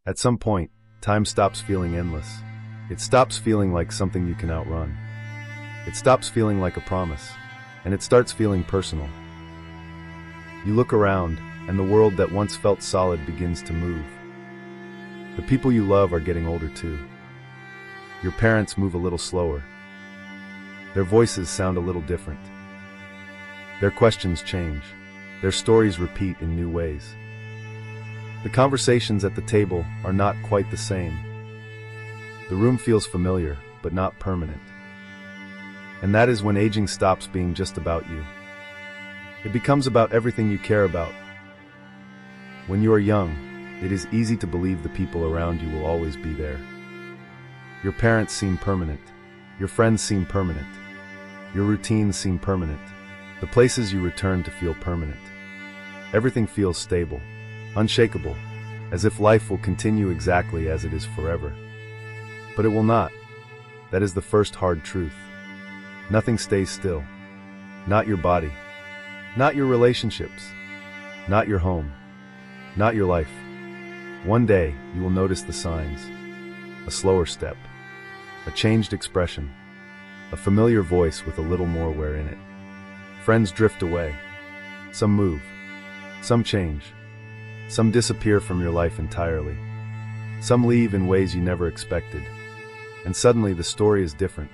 At some point, time stops feeling endless. It stops feeling like something you can outrun. It stops feeling like a promise, and it starts feeling personal. You look around, and the world that once felt solid begins to move. The people you love are getting older too. Your parents move a little slower. Their voices sound a little different. Their questions change. Their stories repeat in new ways. The conversations at the table are not quite the same. The room feels familiar, but not permanent. And that is when aging stops being just about you. It becomes about everything you care about. When you are young, it is easy to believe the people around you will always be there. Your parents seem permanent. Your friends seem permanent. Your routines seem permanent. The places you return to feel permanent. Everything feels stable, unshakable, as if life will continue exactly as it is forever. But it will not. That is the first hard truth. Nothing stays still. Not your body. Not your relationships. Not your home. Not your life. One day, you will notice the signs. A slower step. A changed expression. A familiar voice with a little more wear in it. Friends drift away. Some move. Some change. Some disappear from your life entirely. Some leave in ways you never expected. And suddenly the story is different.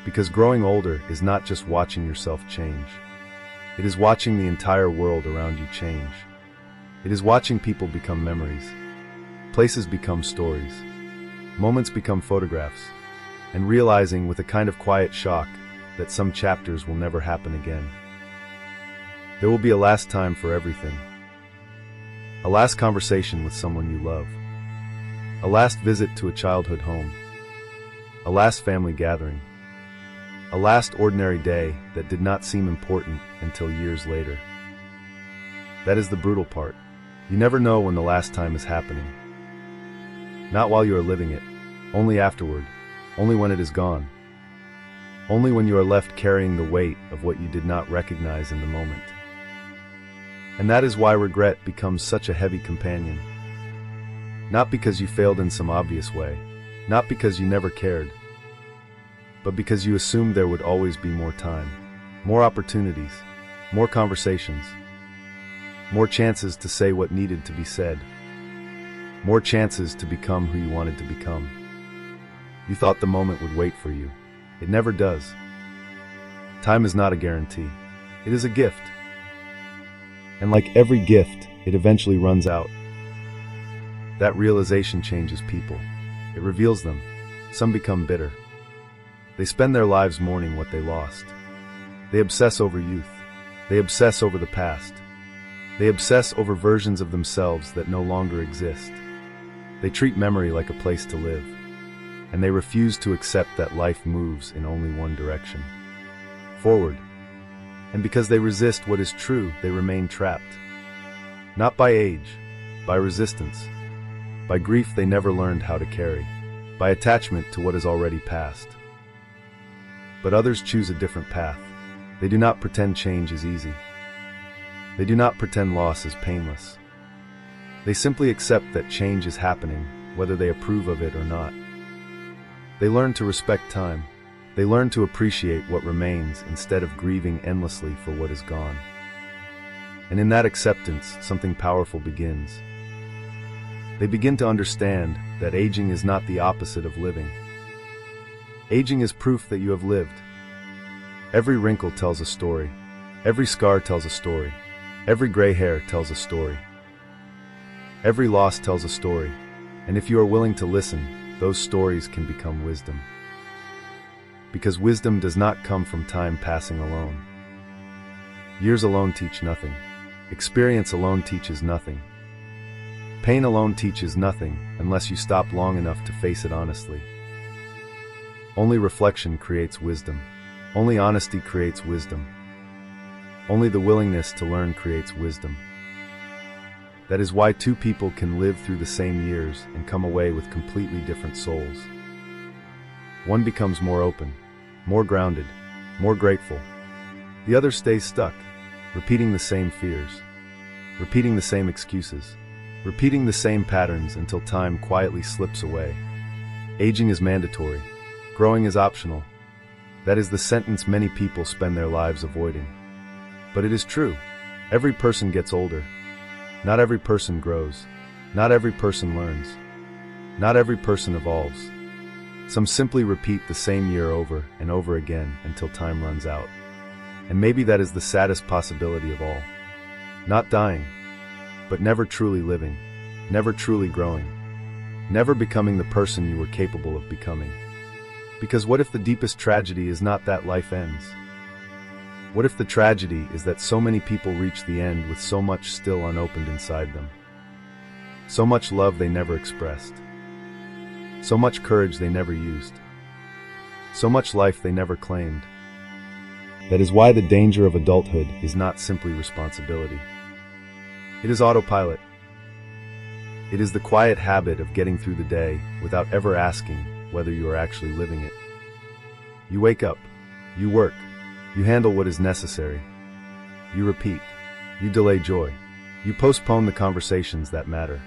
Because growing older is not just watching yourself change. It is watching the entire world around you change. It is watching people become memories. Places become stories. Moments become photographs. And realizing with a kind of quiet shock that some chapters will never happen again. There will be a last time for everything. A last conversation with someone you love. A last visit to a childhood home. A last family gathering. A last ordinary day that did not seem important until years later. That is the brutal part. You never know when the last time is happening. Not while you are living it, only afterward, only when it is gone. Only when you are left carrying the weight of what you did not recognize in the moment. And that is why regret becomes such a heavy companion. Not because you failed in some obvious way, not because you never cared, but because you assumed there would always be more time, more opportunities, more conversations, more chances to say what needed to be said, more chances to become who you wanted to become. You thought the moment would wait for you. It never does. Time is not a guarantee. It is a gift. And like every gift, it eventually runs out. That realization changes people. It reveals them. Some become bitter. They spend their lives mourning what they lost. They obsess over youth. They obsess over the past. They obsess over versions of themselves that no longer exist. They treat memory like a place to live. And they refuse to accept that life moves in only one direction. Forward. And because they resist what is true, they remain trapped. Not by age, by resistance, by grief they never learned how to carry, by attachment to what is already past. But others choose a different path. They do not pretend change is easy. They do not pretend loss is painless. They simply accept that change is happening, whether they approve of it or not. They learn to respect time. They learn to appreciate what remains instead of grieving endlessly for what is gone. And in that acceptance, something powerful begins. They begin to understand that aging is not the opposite of living. Aging is proof that you have lived. Every wrinkle tells a story. Every scar tells a story. Every gray hair tells a story. Every loss tells a story. And if you are willing to listen, those stories can become wisdom. Because wisdom does not come from time passing alone. Years alone teach nothing. Experience alone teaches nothing. Pain alone teaches nothing unless you stop long enough to face it honestly. Only reflection creates wisdom. Only honesty creates wisdom. Only the willingness to learn creates wisdom. That is why two people can live through the same years and come away with completely different souls. One becomes more open, more grounded, more grateful. The other stays stuck, repeating the same fears, repeating the same excuses, repeating the same patterns until time quietly slips away. Aging is mandatory. Growing is optional. That is the sentence many people spend their lives avoiding. But it is true. Every person gets older. Not every person grows. Not every person learns. Not every person evolves. Some simply repeat the same year over and over again until time runs out. And maybe that is the saddest possibility of all. Not dying, but never truly living, never truly growing, never becoming the person you were capable of becoming. Because what if the deepest tragedy is not that life ends? What if the tragedy is that so many people reach the end with so much still unopened inside them? So much love they never expressed. So much courage they never used. So much life they never claimed. That is why the danger of adulthood is not simply responsibility. It is autopilot. It is the quiet habit of getting through the day without ever asking whether you are actually living it. You wake up, you work, you handle what is necessary, you repeat, you delay joy, you postpone the conversations that matter.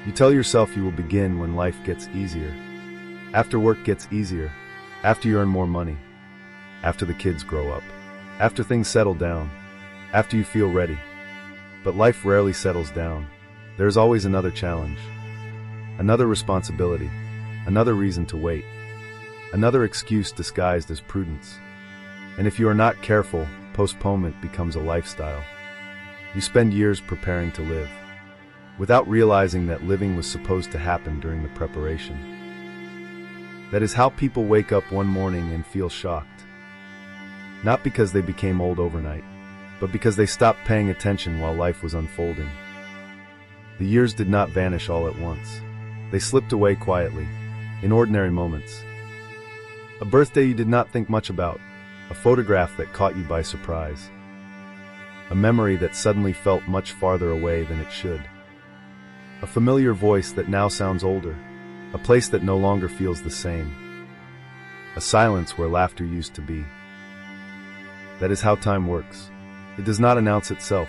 You tell yourself you will begin when life gets easier, after work gets easier, after you earn more money, after the kids grow up, after things settle down, after you feel ready. But life rarely settles down. There is always another challenge, another responsibility, another reason to wait, another excuse disguised as prudence. And if you are not careful, postponement becomes a lifestyle. You spend years preparing to live, without realizing that living was supposed to happen during the preparation. That is how people wake up one morning and feel shocked. Not because they became old overnight, but because they stopped paying attention while life was unfolding. The years did not vanish all at once. They slipped away quietly, in ordinary moments. A birthday you did not think much about, a photograph that caught you by surprise, a memory that suddenly felt much farther away than it should, a familiar voice that now sounds older, a place that no longer feels the same, a silence where laughter used to be. That is how time works. It does not announce itself.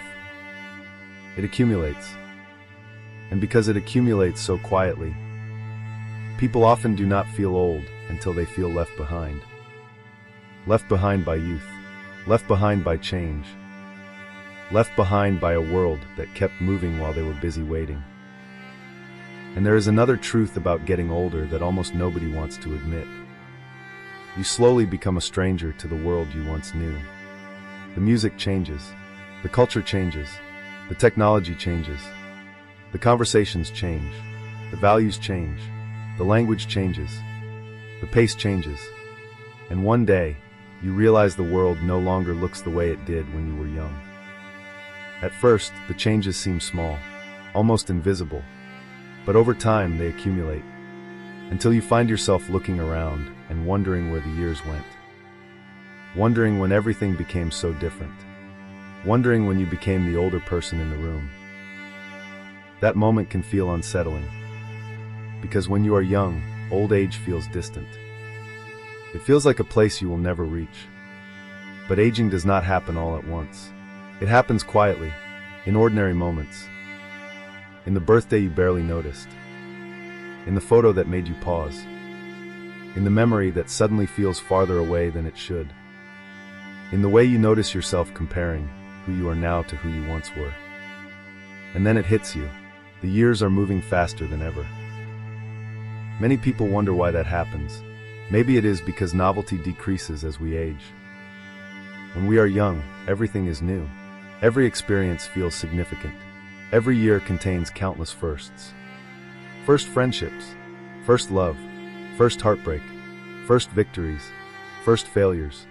It accumulates. And because it accumulates so quietly, people often do not feel old until they feel left behind. Left behind by youth. Left behind by change. Left behind by a world that kept moving while they were busy waiting. And there is another truth about getting older that almost nobody wants to admit. You slowly become a stranger to the world you once knew. The music changes. The culture changes. The technology changes. The conversations change. The values change. The language changes. The pace changes. And one day, you realize the world no longer looks the way it did when you were young. At first, the changes seem small, almost invisible. But over time, they accumulate, until you find yourself looking around and wondering where the years went. Wondering when everything became so different. Wondering when you became the older person in the room. That moment can feel unsettling, because when you are young, old age feels distant. It feels like a place you will never reach. But aging does not happen all at once. It happens quietly, in ordinary moments. In the birthday you barely noticed. In the photo that made you pause. In the memory that suddenly feels farther away than it should. In the way you notice yourself comparing who you are now to who you once were. And then it hits you. The years are moving faster than ever. Many people wonder why that happens. Maybe it is because novelty decreases as we age. When we are young, everything is new. Every experience feels significant. Every year contains countless firsts. First friendships, first love, first heartbreak, first victories, first failures,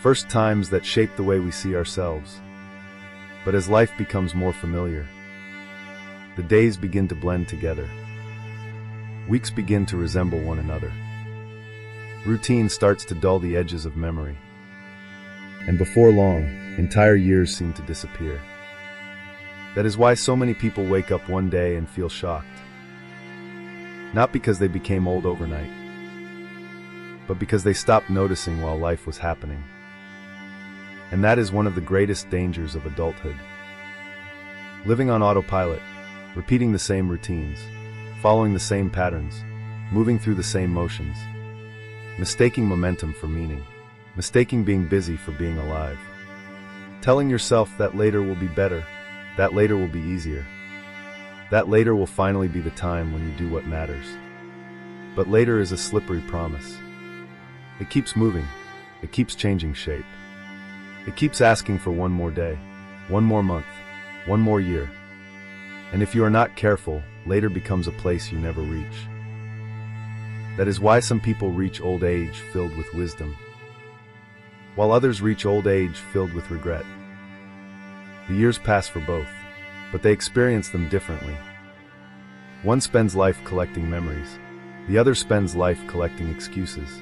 first times that shape the way we see ourselves. But as life becomes more familiar, the days begin to blend together. Weeks begin to resemble one another. Routine starts to dull the edges of memory. And before long, entire years seem to disappear. That is why so many people wake up one day and feel shocked. Not because they became old overnight, but because they stopped noticing while life was happening. And that is one of the greatest dangers of adulthood. Living on autopilot, repeating the same routines, following the same patterns, moving through the same motions, mistaking momentum for meaning, mistaking being busy for being alive, telling yourself that later will be better, that later will be easier, that later will finally be the time when you do what matters. But later is a slippery promise. It keeps moving, it keeps changing shape. It keeps asking for one more day, one more month, one more year. And if you are not careful, later becomes a place you never reach. That is why some people reach old age filled with wisdom, while others reach old age filled with regret. The years pass for both, but they experience them differently. One spends life collecting memories, the other spends life collecting excuses.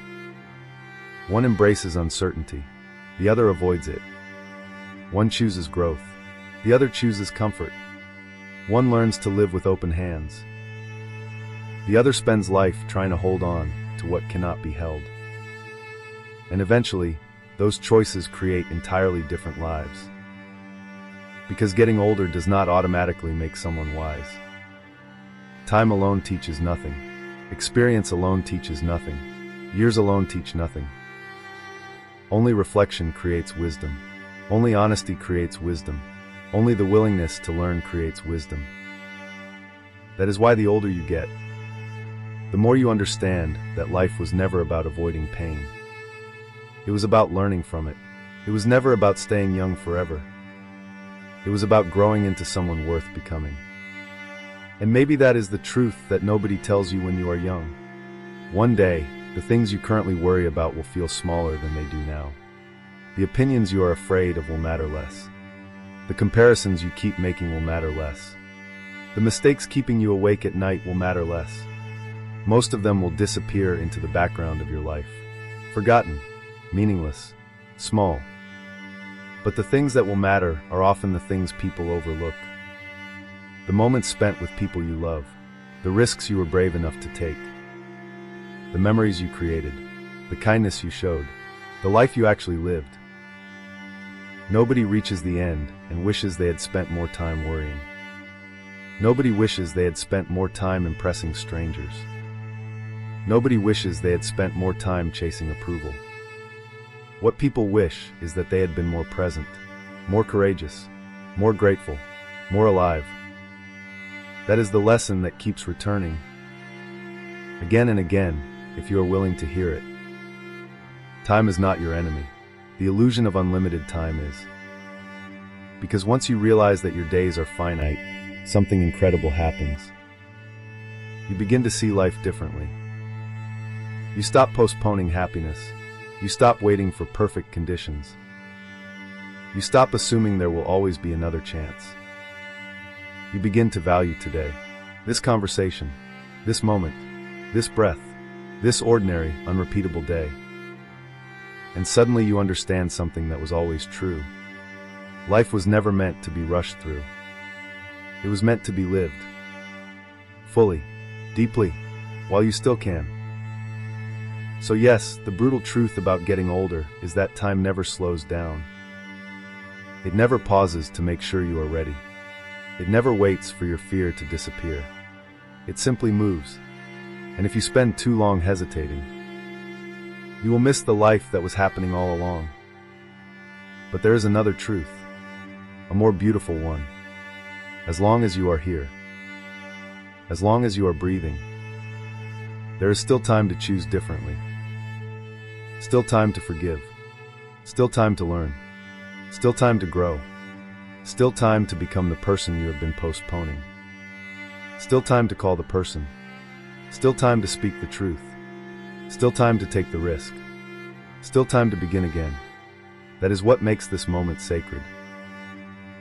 One embraces uncertainty, the other avoids it. One chooses growth, the other chooses comfort. One learns to live with open hands, the other spends life trying to hold on to what cannot be held. And eventually, those choices create entirely different lives. Because getting older does not automatically make someone wise. Time alone teaches nothing. Experience alone teaches nothing. Years alone teach nothing. Only reflection creates wisdom. Only honesty creates wisdom. Only the willingness to learn creates wisdom. That is why the older you get, the more you understand that life was never about avoiding pain. It was about learning from it. It was never about staying young forever. It was about growing into someone worth becoming. And maybe that is the truth that nobody tells you when you are young. One day, the things you currently worry about will feel smaller than they do now. The opinions you are afraid of will matter less. The comparisons you keep making will matter less. The mistakes keeping you awake at night will matter less. Most of them will disappear into the background of your life. Forgotten, meaningless, small. But the things that will matter are often the things people overlook. The moments spent with people you love, the risks you were brave enough to take, the memories you created, the kindness you showed, the life you actually lived. Nobody reaches the end and wishes they had spent more time worrying. Nobody wishes they had spent more time impressing strangers. Nobody wishes they had spent more time chasing approval. What people wish is that they had been more present, more courageous, more grateful, more alive. That is the lesson that keeps returning, again and again, if you are willing to hear it. Time is not your enemy. The illusion of unlimited time is. Because once you realize that your days are finite, something incredible happens. You begin to see life differently. You stop postponing happiness. You stop waiting for perfect conditions. You stop assuming there will always be another chance. You begin to value today, this conversation, this moment, this breath, this ordinary, unrepeatable day. And suddenly you understand something that was always true. Life was never meant to be rushed through. It was meant to be lived. Fully, deeply, while you still can. So yes, the brutal truth about getting older is that time never slows down. It never pauses to make sure you are ready. It never waits for your fear to disappear. It simply moves. And if you spend too long hesitating, you will miss the life that was happening all along. But there is another truth, a more beautiful one. As long as you are here, as long as you are breathing, there is still time to choose differently. Still time to forgive. Still time to learn. Still time to grow. Still time to become the person you have been postponing. Still time to call the person. Still time to speak the truth. Still time to take the risk. Still time to begin again. That is what makes this moment sacred.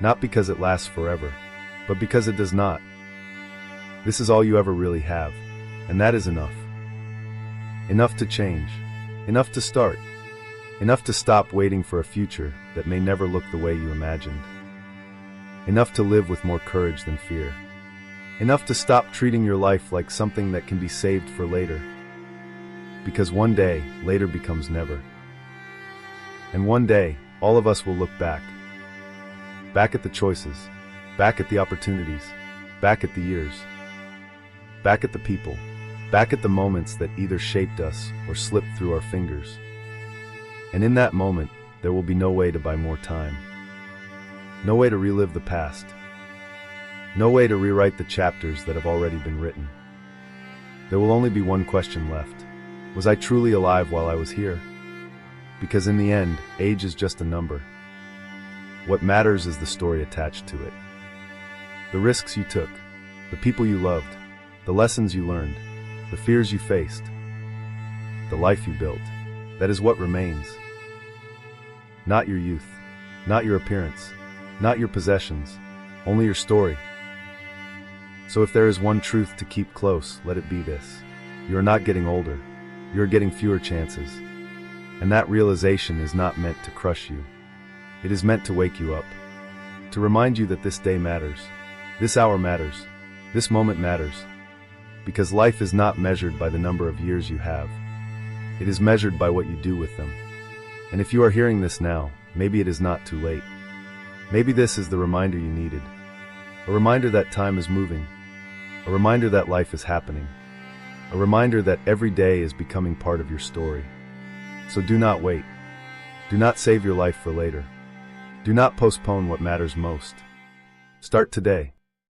Not because it lasts forever, but because it does not. This is all you ever really have, and that is enough. Enough to change. Enough to start. Enough to stop waiting for a future that may never look the way you imagined. Enough to live with more courage than fear. Enough to stop treating your life like something that can be saved for later. Because one day, later becomes never. And one day, all of us will look back. Back at the choices. Back at the opportunities. back at the years, back at the people, back at the moments that either shaped us or slipped through our fingers. And in that moment, there will be no way to buy more time. No way to relive the past. No way to rewrite the chapters that have already been written. There will only be one question left. Was I truly alive while I was here? Because in the end, age is just a number. What matters is the story attached to it. The risks you took, the people you loved, the lessons you learned, the fears you faced, the life you built. That is what remains. Not your youth, not your appearance, not your possessions, only your story. So if there is one truth to keep close, let it be this. You are not getting older. You are getting fewer chances. And that realization is not meant to crush you. It is meant to wake you up. To remind you that this day matters. This hour matters. This moment matters. Because life is not measured by the number of years you have. It is measured by what you do with them. And if you are hearing this now, maybe it is not too late. Maybe this is the reminder you needed. A reminder that time is moving. A reminder that life is happening. A reminder that every day is becoming part of your story. So do not wait. Do not save your life for later. Do not postpone what matters most. Start today.